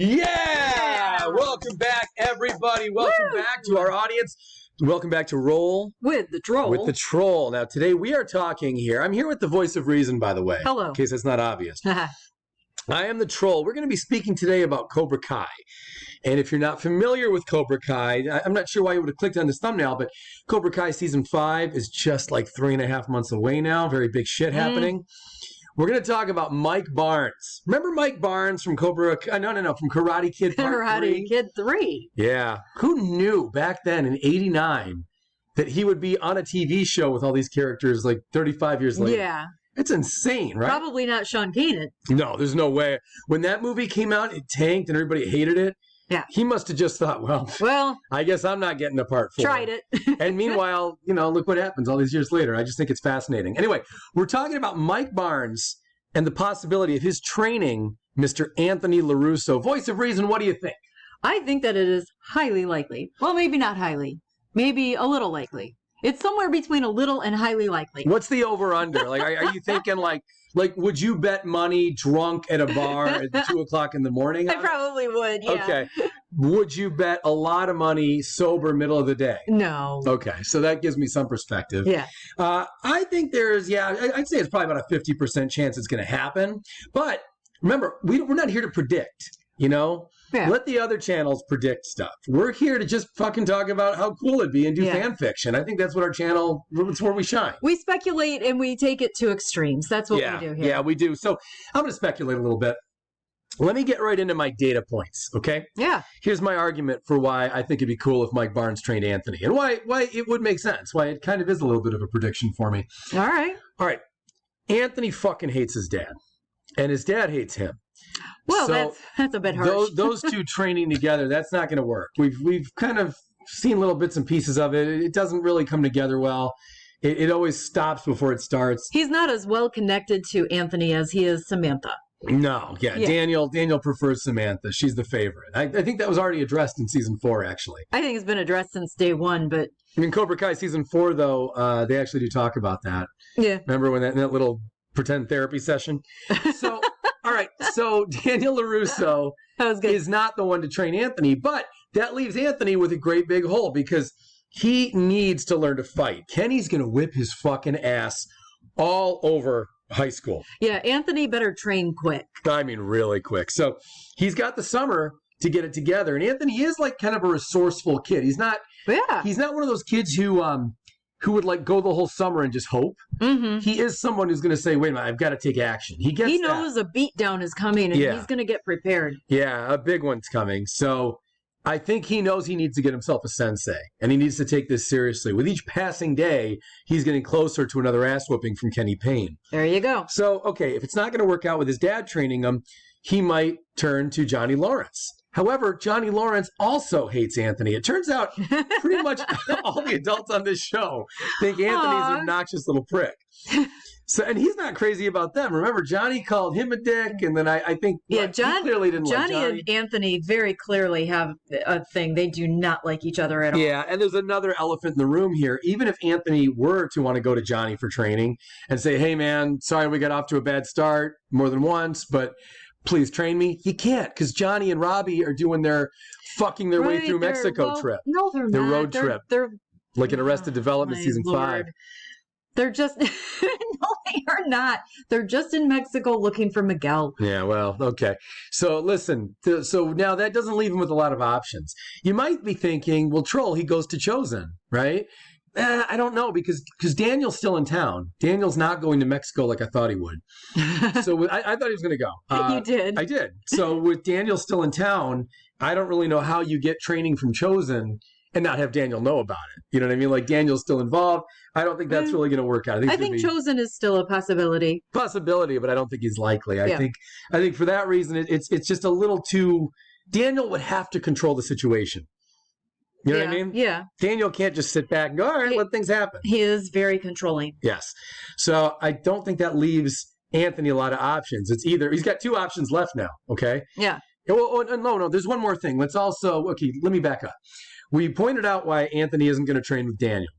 Yeah! Welcome back, everybody. Welcome back to our audience. Welcome back to Roll with the Troll. With the Troll. Now, today we are talking here. I'm here with the voice of reason, by the way. Hello. In case it's not obvious. I am the Troll. We're going to be speaking today about Cobra Kai. And if you're not familiar with Cobra Kai, I'm not sure why you would have clicked on this thumbnail, but Cobra Kai Season 5 is just like 3.5 months away now. Very big shit happening. We're going to talk about Mike Barnes. Remember Mike Barnes from Cobra Kai? No, from Karate Kid Part 3? Karate Kid 3. Yeah. Who knew back then in 89 that he would be on a TV show with all these characters like 35 years later? Yeah. It's insane, right? Probably not Sean Kanan. No, there's no way. When that movie came out, it tanked and everybody hated it. Yeah. He must have just thought, well, I guess I'm not getting a Part 4. Tried it. And meanwhile, look what happens all these years later. I just think it's fascinating. Anyway, we're talking about Mike Barnes and the possibility of his training Mr. Anthony LaRusso. Voice of reason, what do you think? I think that it is highly likely. Well, maybe not highly. Maybe a little likely. It's somewhere between a little and highly likely. What's the over-under? Like, are you thinking like, would you bet money drunk at a bar at 2 o'clock in the morning? I probably would, yeah. Okay. Would you bet a lot of money sober middle of the day? No. Okay, so that gives me some perspective. Yeah. I think I'd say it's probably about a 50% chance it's going to happen. But remember, we're not here to predict, Yeah. Let the other channels predict stuff. We're here to just fucking talk about how cool it'd be and do fan fiction. I think that's what our channel, it's where we shine. We speculate and we take it to extremes. That's what we do here. Yeah, we do. So I'm going to speculate a little bit. Let me get right into my data points, okay? Yeah. Here's my argument for why I think it'd be cool if Mike Barnes trained Anthony, and why it would make sense, why it kind of is a little bit of a prediction for me. All right. Anthony fucking hates his dad, and his dad hates him. Well, so that's a bit harsh. Those two training together, that's not going to work. We've kind of seen little bits and pieces of it. It doesn't really come together well. It always stops before it starts. He's not as well connected to Anthony as he is Samantha. No, Daniel prefers Samantha. She's the favorite. I think that was already addressed in season 4, actually. I think it's been addressed since day 1, but in Cobra Kai season 4, though, they actually do talk about that. Yeah. Remember when that little pretend therapy session? So, all right. So Daniel LaRusso is not the one to train Anthony, but that leaves Anthony with a great big hole because he needs to learn to fight. Kenny's going to whip his fucking ass all over high school. Yeah, Anthony better train quick. I mean, really quick. So he's got the summer to get it together. And Anthony is like kind of a resourceful kid. He's not one of those kids who would like go the whole summer and just hope. Mm-hmm. He is someone who's going to say, wait a minute, I've got to take action. He knows a beatdown is coming and he's going to get prepared. Yeah, a big one's coming. So I think he knows he needs to get himself a sensei, and he needs to take this seriously. With each passing day, he's getting closer to another ass whooping from Kenny Payne. There you go. So, okay, if it's not going to work out with his dad training him, he might turn to Johnny Lawrence. However, Johnny Lawrence also hates Anthony. It turns out pretty much all the adults on this show think Anthony's an obnoxious little prick. So, and he's not crazy about them. Remember, Johnny called him a dick, and then I think he clearly didn't like Johnny. Johnny and Anthony very clearly have a thing. They do not like each other at all. Yeah, and there's another elephant in the room here. Even if Anthony were to want to go to Johnny for training and say, hey, man, sorry we got off to a bad start more than once, but please train me. You can't, because Johnny and Robbie are doing their way through Mexico trip. No, they're not. Their road trip. They're like in Arrested Development season 5. They're just, no, they are not. They're just in Mexico looking for Miguel. Yeah, well, okay. So listen, so now that doesn't leave him with a lot of options. You might be thinking, well, Troll, he goes to Chosen, right? I don't know, because Daniel's still in town. Daniel's not going to Mexico like I thought he would. So I thought he was going to go. You did. I did. So with Daniel still in town, I don't really know how you get training from Chosen and not have Daniel know about it. You know what I mean? Like, Daniel's still involved. I don't think that's really going to work out. I think Chosen is still a possibility. Possibility, but I don't think he's likely. I think for that reason, it's just a little too... Daniel would have to control the situation. You know what I mean? Yeah. Daniel can't just sit back and go, all right, let things happen. He is very controlling. Yes. So I don't think that leaves Anthony a lot of options. It's either... He's got 2 options left now, okay? Yeah. Oh, no, there's one more thing. Let me back up. We pointed out why Anthony isn't going to train with Daniel.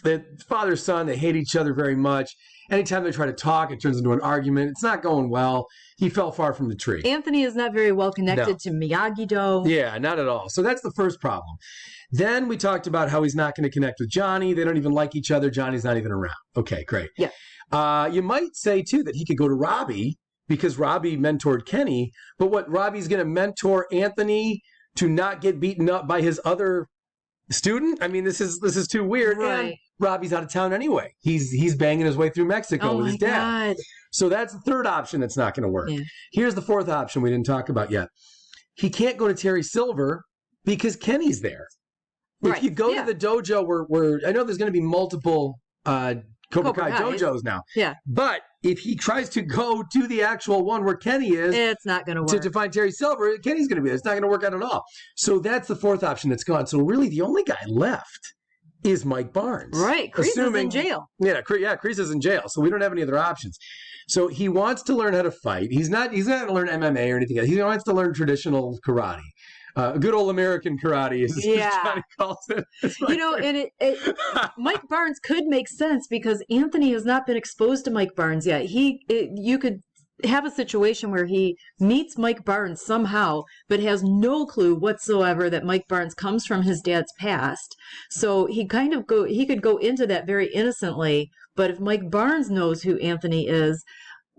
The father-son, they hate each other very much. anytime they try to talk, it turns into an argument. It's not going well. He fell far from the tree. Anthony is not very well connected to MIYAGI-Do. Yeah, not at all. So that's the first problem. Then we talked about how he's not going to connect with Johnny. They don't even like each other. Johnny's not even around. Okay, great. Yeah. You might say, too, that he could go to Robbie because Robbie mentored Kenny. But what, Robbie's going to mentor Anthony to not get beaten up by his other student? I mean, this is too weird. Right. And Robbie's out of town anyway. He's banging his way through Mexico with his dad. God. So that's the third option that's not going to work. Yeah. Here's the fourth option we didn't talk about yet. He can't go to Terry Silver because Kenny's there. If Right. you go to the dojo where I know there's going to be multiple Cobra Kai dojos now. Yeah. But if he tries to go to the actual one where Kenny is, It's not going to work. to find Terry Silver, Kenny's going to be there. It's not going to work out at all. So that's the fourth option that's gone. So really the only guy left is Mike Barnes. Right. Kreese is in jail. Yeah, Kreese is in jail. So we don't have any other options. So he wants to learn how to fight. He's not going to learn MMA or anything else. He wants to learn traditional karate. Good old American karate is what Johnny calls it. You know, and Mike Barnes could make sense because Anthony has not been exposed to Mike Barnes yet. You could have a situation where he meets Mike Barnes somehow, but has no clue whatsoever that Mike Barnes comes from his dad's past. So he could go into that very innocently. But if Mike Barnes knows who Anthony is,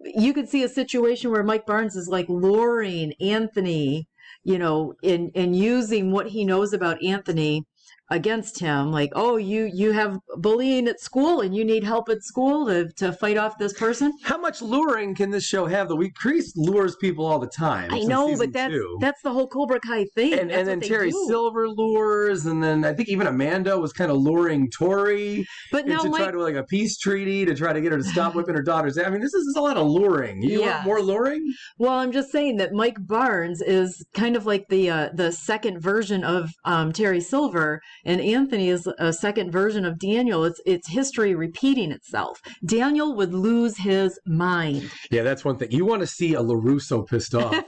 you could see a situation where Mike Barnes is like luring Anthony, you know, in using what he knows about Anthony against him, like, oh, you have bullying at school and you need help at school to fight off this person. How much luring can this show have? Kreese lures people all the time. I know, but that's the whole Cobra Kai thing. And then Terry Silver lures, and then I think even Amanda was kind of luring Tori try to like a peace treaty to try to get her to stop whipping her daughters. I mean, this is a lot of luring. You want more luring? Well, I'm just saying that Mike Barnes is kind of like the second version of Terry Silver. And Anthony is a second version of Daniel. It's history repeating itself. Daniel would lose his mind. Yeah, that's one thing. You want to see a LaRusso pissed off.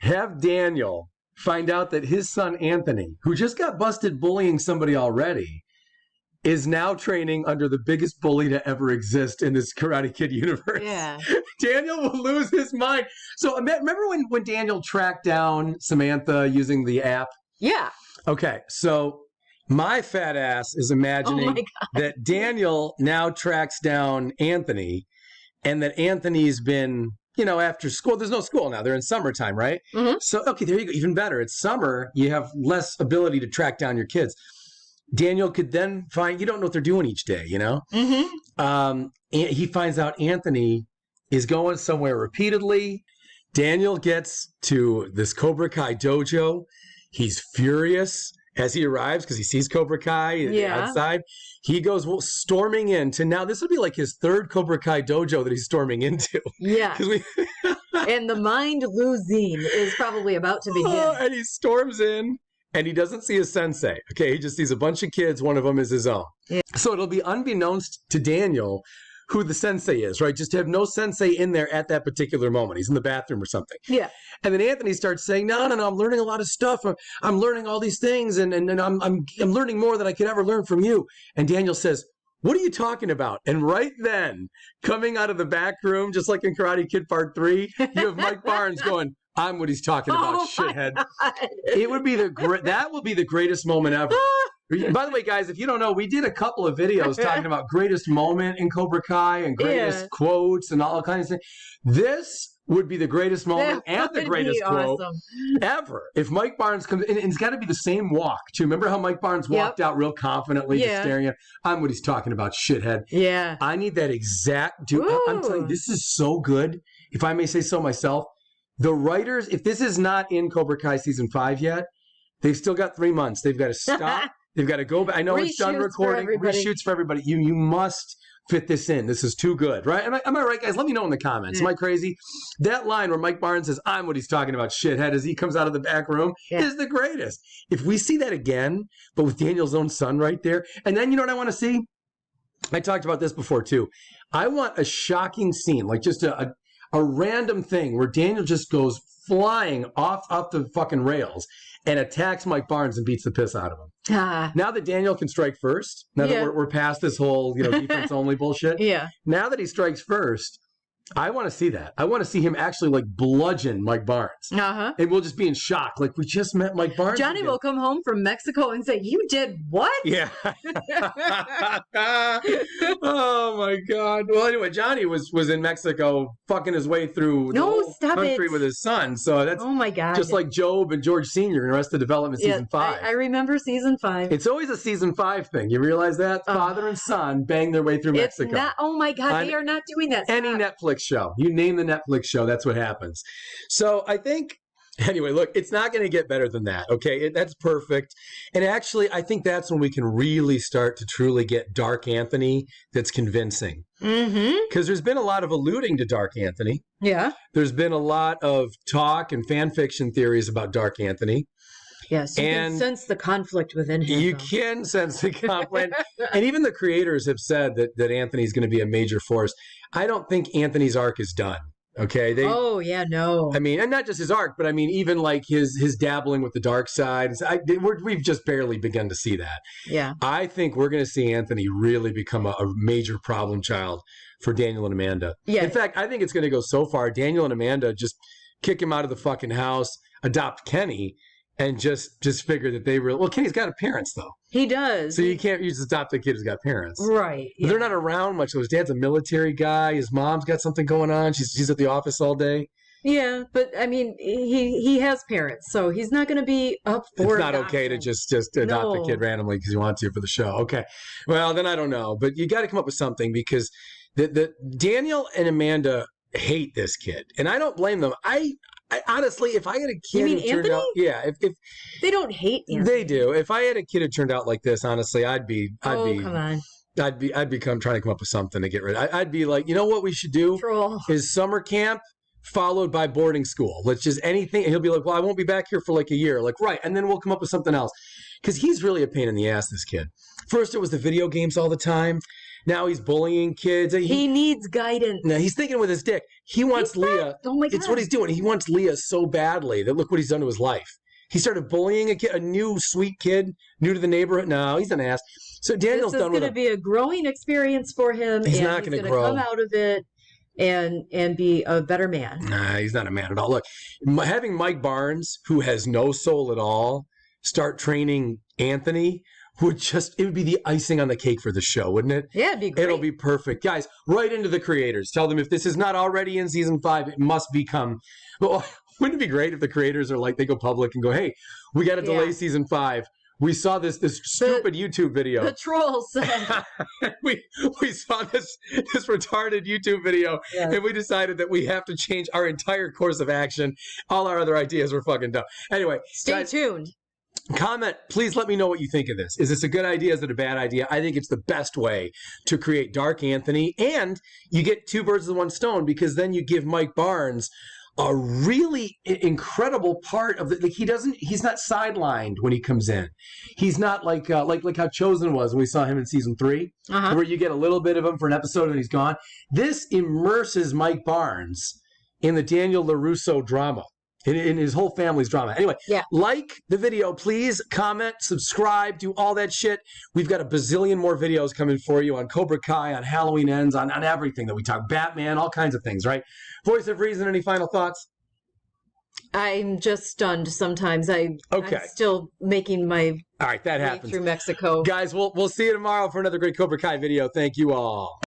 Have Daniel find out that his son Anthony, who just got busted bullying somebody already, is now training under the biggest bully to ever exist in this Karate Kid universe. Yeah. Daniel will lose his mind. So remember when Daniel tracked down Samantha using the app? Yeah. Okay, so my fat ass is imagining that Daniel now tracks down Anthony, and that Anthony's been, you know, after school. There's no school now. They're in summertime, right? Mm-hmm. So, okay, there you go. Even better. It's summer. You have less ability to track down your kids. Daniel could then you don't know what they're doing each day, you know? Mm-hmm. He finds out Anthony is going somewhere repeatedly. Daniel gets to this Cobra Kai dojo. He's furious as he arrives because he sees Cobra Kai outside. He goes storming into, now this would be like his third Cobra Kai dojo that he's storming into. Yeah. And the mind losing is probably about to begin. And he storms in and he doesn't see his sensei. Okay, he just sees a bunch of kids. One of them is his own. Yeah. So it'll be unbeknownst to Daniel who the sensei is, right? Just to have no sensei in there at that particular moment. He's in the bathroom or something. Yeah. And then Anthony starts saying, no, I'm learning a lot of stuff. I'm learning all these things, and I'm learning more than I could ever learn from you. And Daniel says, what are you talking about? And right then, coming out of the back room, just like in Karate Kid Part 3, you have Mike Barnes going, I'm what he's talking about, shithead. It would be that will be the greatest moment ever. By the way, guys, if you don't know, we did a couple of videos talking about greatest moment in Cobra Kai and greatest quotes and all kinds of things. This would be the greatest moment and the greatest quote ever. If Mike Barnes comes in, and it's got to be the same walk, too. Remember how Mike Barnes walked out real confidently, just staring at, I'm what he's talking about, shithead. Yeah. I need that exact, dude. I'm telling you, this is so good. If I may say so myself, the writers, if this is not in Cobra Kai Season 5 yet, they've still got 3 months. They've got to stop. They've got to go back. I know it's done recording. Reshoots for everybody. You must fit this in. This is too good, right? Am I right, guys? Let me know in the comments. Am I crazy? That line where Mike Barnes says, I'm what he's talking about, shithead, as he comes out of the back room is the greatest. If we see that again, but with Daniel's own son right there, and then you know what I want to see? I talked about this before, too. I want a shocking scene, like just a random thing where Daniel just goes flying off the fucking rails and attacks Mike Barnes and beats the piss out of him. Now that Daniel can strike first, now that we're past this whole, defense only bullshit. Yeah. Now that he strikes first, I want to see that. I want to see him actually like bludgeon Mike Barnes. Uh-huh. And we'll just be in shock. Like, we just met Mike Barnes. Johnny will come home from Mexico and say, "You did what?" Yeah. Oh my God. Well, anyway, Johnny was in Mexico fucking his way through the whole country with his son. So that's oh my God. Just like Job and George Sr. in Arrested Development season 5. I remember season 5. It's always a season 5 thing. You realize that? Father and son bang their way through Mexico. It's not, oh my God, they are not doing that. Any Netflix show. You name the Netflix show, that's what happens. So I think, anyway, look, it's not going to get better than that, okay? That's perfect. And actually, I think that's when we can really start to truly get Dark Anthony that's convincing. Because there's been a lot of alluding to Dark Anthony. Yeah. There's been a lot of talk and fan fiction theories about Dark Anthony. Yes, you can sense the conflict within him. You can sense the conflict. And even the creators have said that Anthony's going to be a major force. I don't think Anthony's arc is done. Okay. No. I mean, and not just his arc, but I mean, even like his dabbling with the dark side. We've just barely begun to see that. Yeah. I think we're going to see Anthony really become a major problem child for Daniel and Amanda. Yeah. In fact, I think it's going to go so far. Daniel and Amanda just kick him out of the fucking house, adopt Kenny, and just figure that they really... Well, Kenny's got parents, though. He does. So you can't just adopt a kid who's got parents. Right. Yeah. They're not around much. So his dad's a military guy. His mom's got something going on. She's at the office all day. Yeah, but I mean, he has parents, so he's not going to be up for It's not okay to just adopt a kid randomly because you want to for the show. Okay. Well, then I don't know. But you got to come up with something because the Daniel and Amanda hate this kid. And I don't blame them. I honestly, if I had a kid you mean who turned Anthony? out, yeah, if they don't hate Anthony. They do. If I had a kid who turned out like this, honestly, I'd be come on. I'd be trying to come up with something to get rid of. I'd be like, you know what we should do is summer camp followed by boarding school. Let's just anything. And he'll be like, well, I won't be back here for like a year. Like, right. And then we'll come up with something else. Because he's really a pain in the ass, this kid. First, it was the video games all the time. Now he's bullying kids. He needs guidance. Now he's thinking with his dick. He wants Leah. Oh my God. It's what he's doing. He wants Leah so badly that look what he's done to his life. He started bullying a new sweet kid, new to the neighborhood. No, he's an ass. So Daniel's done with it. This is going to be a growing experience for him. He's not going to grow. Come out of it and be a better man. Nah, he's not a man at all. Look, having Mike Barnes, who has no soul at all, start training Anthony it would be the icing on the cake for the show, wouldn't it? Yeah, it'd be great. It'll be perfect. Guys, right into the creators. Tell them if this is not already in season 5, it must become. Well, wouldn't it be great if the creators are like, they go public and go, hey, we got to delay season 5. We saw this stupid YouTube video. The troll said. we saw this retarded YouTube video, and we decided that we have to change our entire course of action. All our other ideas were fucking dumb. Anyway, stay tuned. Comment, please let me know what you think of this. Is this a good idea? Is it a bad idea? I think it's the best way to create Dark Anthony, and you get 2 birds with 1 stone because then you give Mike Barnes a really incredible part of he's not sidelined when he comes in. He's not like how Chosen was when we saw him in season 3, where you get a little bit of him for an episode and he's gone. This immerses Mike Barnes in the Daniel LaRusso drama. In his whole family's drama. Anyway, like the video, please. Comment, subscribe, do all that shit. We've got a bazillion more videos coming for you on Cobra Kai, on Halloween Ends, on everything that we talk. Batman, all kinds of things, right? Voice of Reason, any final thoughts? I'm just stunned sometimes. I'm still making my all right, that happens through Mexico. Guys, we'll see you tomorrow for another great Cobra Kai video. Thank you all.